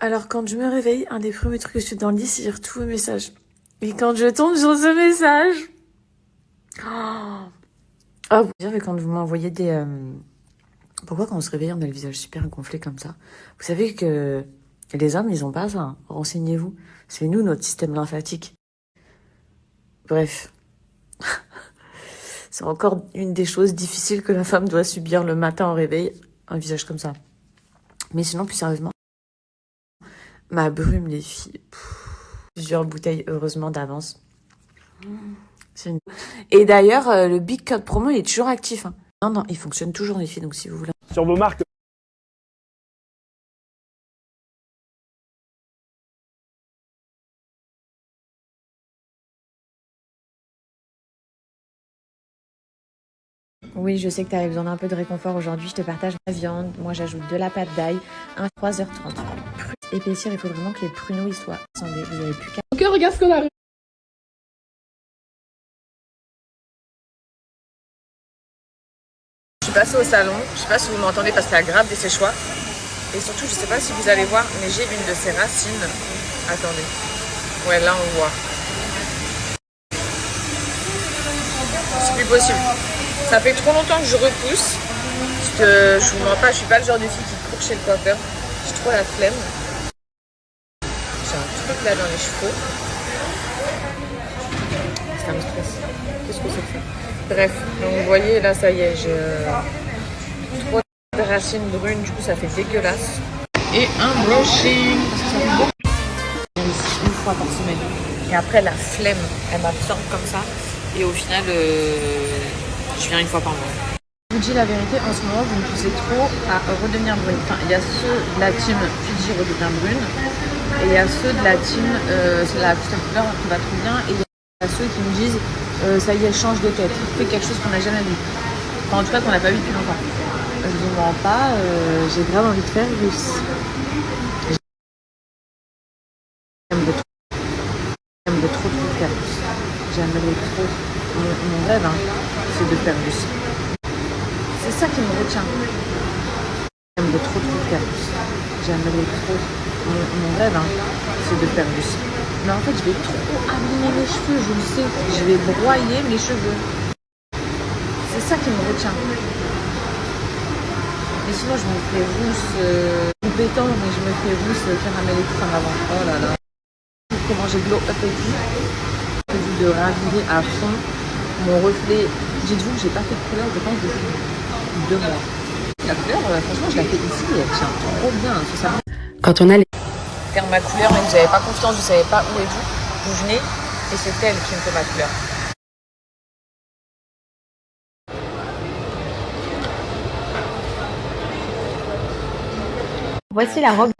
Alors, quand je me réveille, un des premiers trucs que je fais dans le lit, c'est lire tous mes messages. Et quand je tombe sur ce message... Ah, vous savez, quand vous m'envoyez des... Pourquoi quand on se réveille, on a le visage super gonflé comme ça? Vous savez que les hommes, ils ont pas ça. Hein. Renseignez-vous. C'est nous, notre système lymphatique. Bref. C'est encore une des choses difficiles que la femme doit subir le matin au réveil. Un visage comme ça. Mais sinon, plus sérieusement, ma brume, les filles. Plusieurs bouteilles, heureusement, d'avance. Une... Et d'ailleurs, le Big Code Promo, il est toujours actif. Hein. Non, il fonctionne toujours, les filles, donc si vous voulez. Sur vos marques. Oui, je sais que tu avais besoin d'un peu de réconfort aujourd'hui. Je te partage la viande. Moi, j'ajoute de la pâte d'ail, 3h30. Épaissir, il faut vraiment que les pruneaux ils soient assemblés. Vous n'avez plus qu'à... Ok, regarde ce qu'on a. Je suis passée au salon. Je sais pas si vous m'entendez parce qu'il y a grave des séchoirs. Et surtout, je sais pas si vous allez voir, mais j'ai une de ces racines. Attendez. Ouais, là, on voit. C'est plus possible. Ça fait trop longtemps que je repousse. Je vous mens pas, je suis pas le genre de fille qui court chez le coiffeur. J'ai trop la flemme. J'ai un truc là dans les cheveux. Ça me stresse. Qu'est-ce que c'est que ça? Bref, donc vous voyez, là, ça y est, j'ai trop de racines brunes, du coup, ça fait dégueulasse. Et un brushing. Une fois par semaine. Et après, la flemme, elle m'absorbe comme ça. Et au final, je viens une fois par mois. Je vous dis la vérité, en ce moment, vous me poussez trop à redevenir brune. Enfin, il y a ceux de la team Fiji redevient brune. Et il y a ceux de la team, c'est la couleur qui va trop bien. Et il y a ceux qui me disent, ça y est, change de tête. Fais quelque chose qu'on n'a jamais vu. Enfin, en tout cas, qu'on n'a pas vu depuis longtemps. Je vous mens pas, j'ai grave envie de faire russe. J'aimerais trop faire russe. J'aimerais trop. Mon rêve, hein, c'est de faire russe. C'est ça qui me retient. J'aimerais trop faire russe. J'aimerais trop. Mon rêve, hein, c'est de faire russe. Mais en fait, je vais trop abîmer mes cheveux, je le sais. Je vais broyer mes cheveux. C'est ça qui me retient. Mais sinon, je me fais rousse, compétent, mais je me fais rousse caramel et tout en avant. Oh là là. Comment j'ai glow up et tout. J'ai envie de raviver à fond mon reflet. Dites-vous que j'ai pas fait de couleur, je pense, depuis 2 mois. La couleur, franchement, je la fais ici et elle tient trop bien. Ça. Quand on a les... Faire ma couleur, mais vous n'avez pas confiance, vous savez pas où et d'où vous venez. Et c'est elle qui me fait ma couleur. Voici la robe.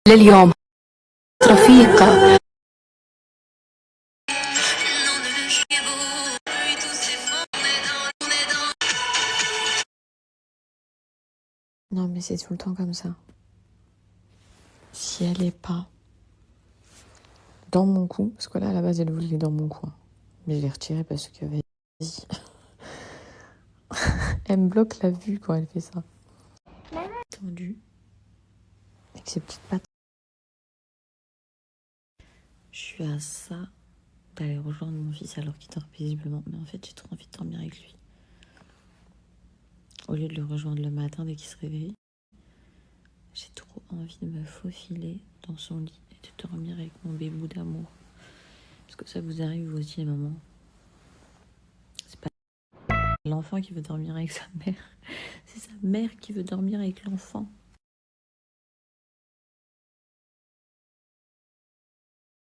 لليوم رفيقة. Non, mais c'est tout le temps comme ça. Si elle est pas dans mon cou, parce que là, à la base, elle voulait dans mon cou. Mais je l'ai retirée parce que, vas-y. Elle me bloque la vue quand elle fait ça. Tendue. Avec ses petites pattes. Je suis à ça d'aller rejoindre mon fils alors qu'il dort paisiblement. Mais en fait, j'ai trop envie de dormir avec lui. Au lieu de le rejoindre le matin dès qu'il se réveille, j'ai trop envie de me faufiler dans son lit et de dormir avec mon bébou d'amour. Parce que ça vous arrive vous aussi, maman. C'est pas l'enfant qui veut dormir avec sa mère. C'est sa mère qui veut dormir avec l'enfant.